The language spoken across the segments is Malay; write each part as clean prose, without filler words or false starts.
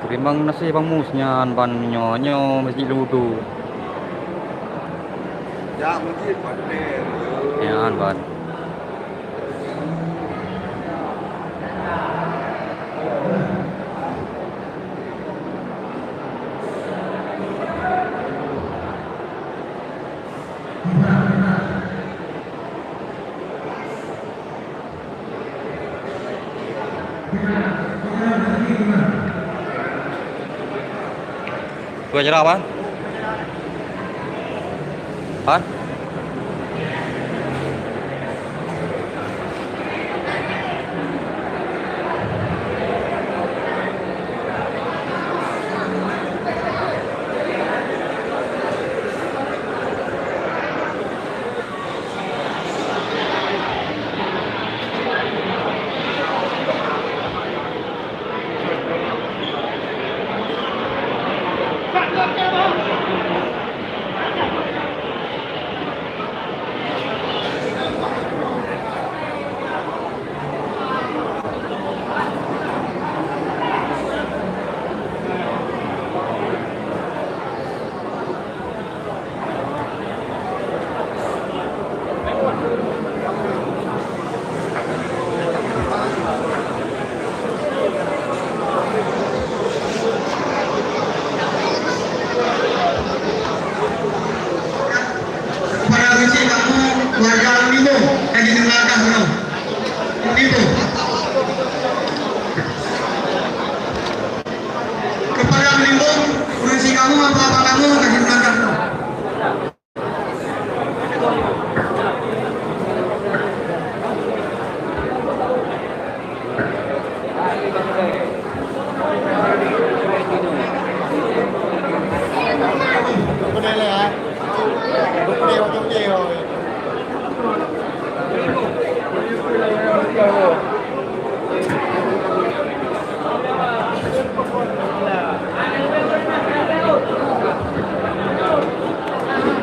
Timbang nasi bang musnya ban nyonyo mesti ludu. Ya mungkin pada Ya ban. Gua jerah ban. Ban. Warga Libo, lagi di belakang bro. Libo. Kepada Libo, polisi kamu apa kamu lagi di belakang bro.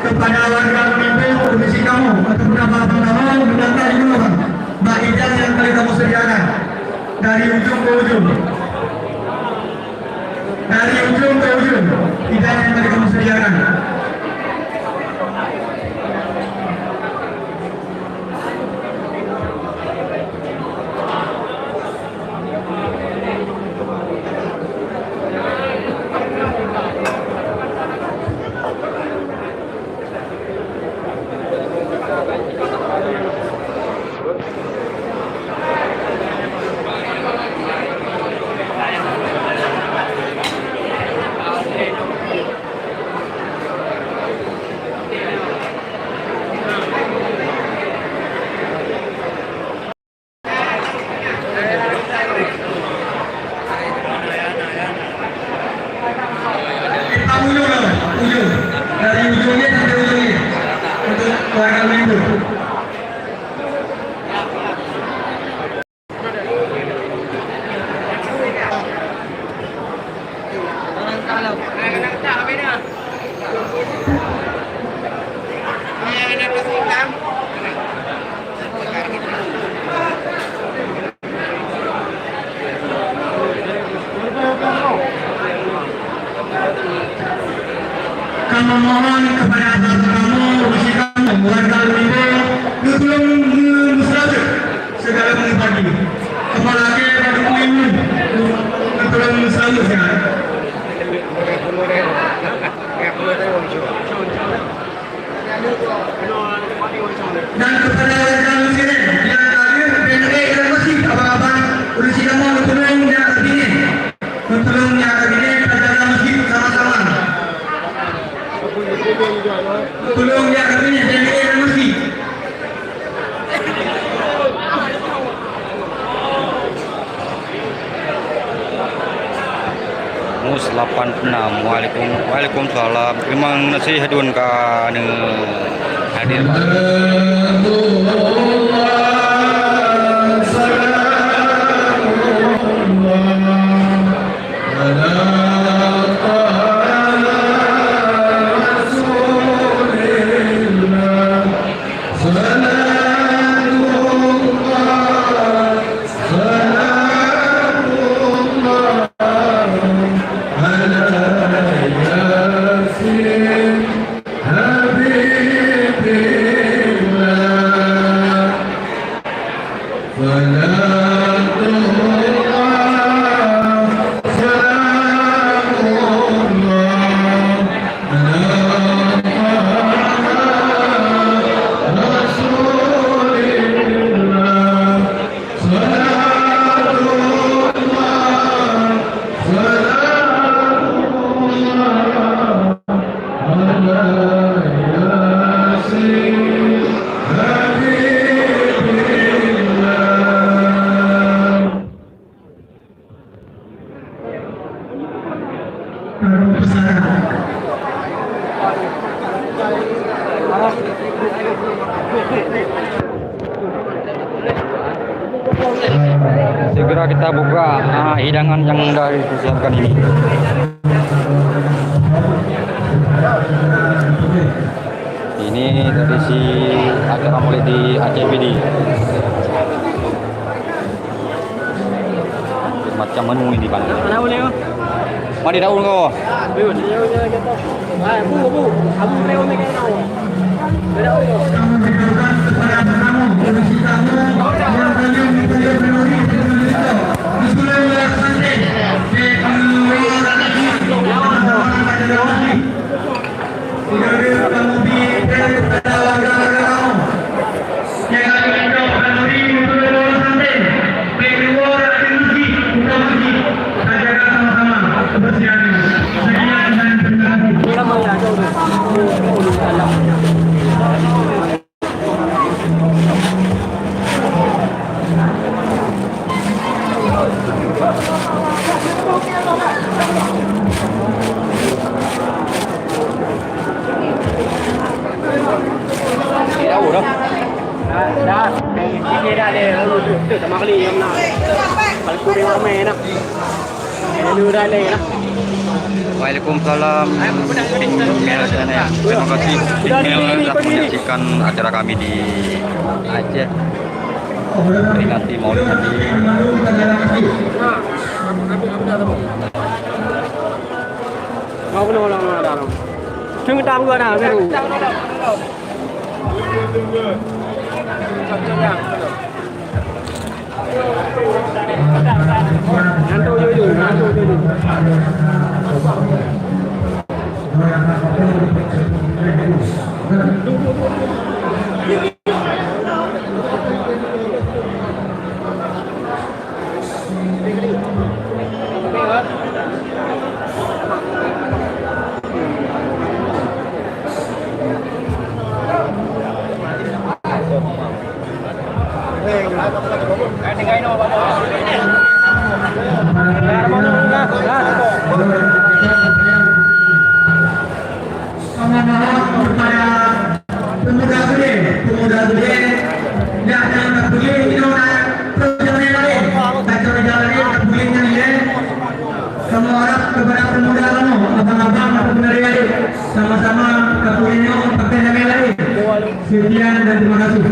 Kepada warga Libo, polisi kamu ataupun apa-apa kamu mendatar dulu Mbak Ijaz yang kali kamu sediakan dari ujung ke ujung. Dari ujung ke ujung, Ijaz yang kali kamu sediakan. Ujung dari ujungnya sampai ujungnya untuk warga Libo. Kami mohon kepada kamu, kamu warga Libo, tolong mengusahakan segala pengobatan. Kepala kita Libo, tolong mengusahakan. Dan kepada warga muslim yang tadi dan masih abang-abang urusi kamu tolong yang begini, tolong yang begini pada masjid sama-sama. 86. Waalaikumsalam. Terima kasih hadun ka hadir Pak. Segera kita buka hidangan yang dari disiapkan ini. Ini tradisi acara mulai di ACPD. Macam menu ini Bang. Mari daun kau. Waalaikumsalam. Terima kasih telah menyaksikan acara kami di Aceh. Peringati Maulid Nabi. Sama-sama kapulinya pakai nama lain. Sekian dan terima kasih.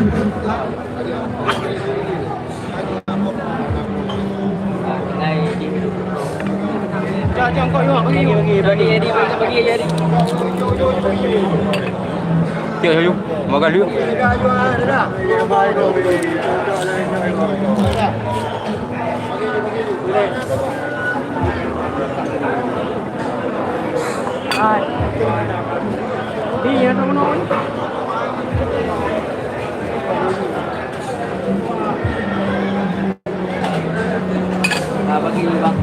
Jangan kau bagi aja di. Tiada yuk, makan yuk. Iya, teman-teman. Bagi bang.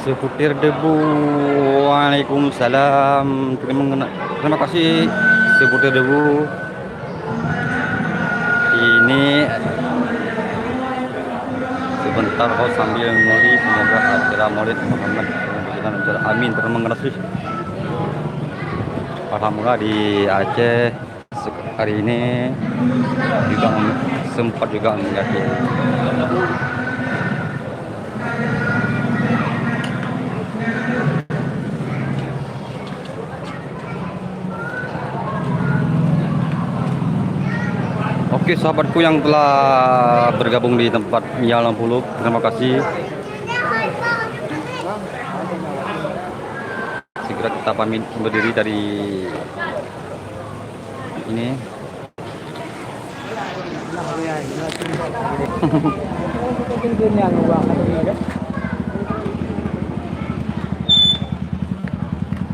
Sebutir debu. Waalaikumsalam. Terima kasih sebutir debu. Ini sebentar kau sambil ngulik, semoga acara Maulid Muhammad amin. Terima kasih. Alhamdulillah di Aceh hari ini juga sempat juga mendaki. Oke sahabatku yang telah bergabung di tempat Mia Lampuluk, terima kasih. Segera kita pamit berdiri dari ini.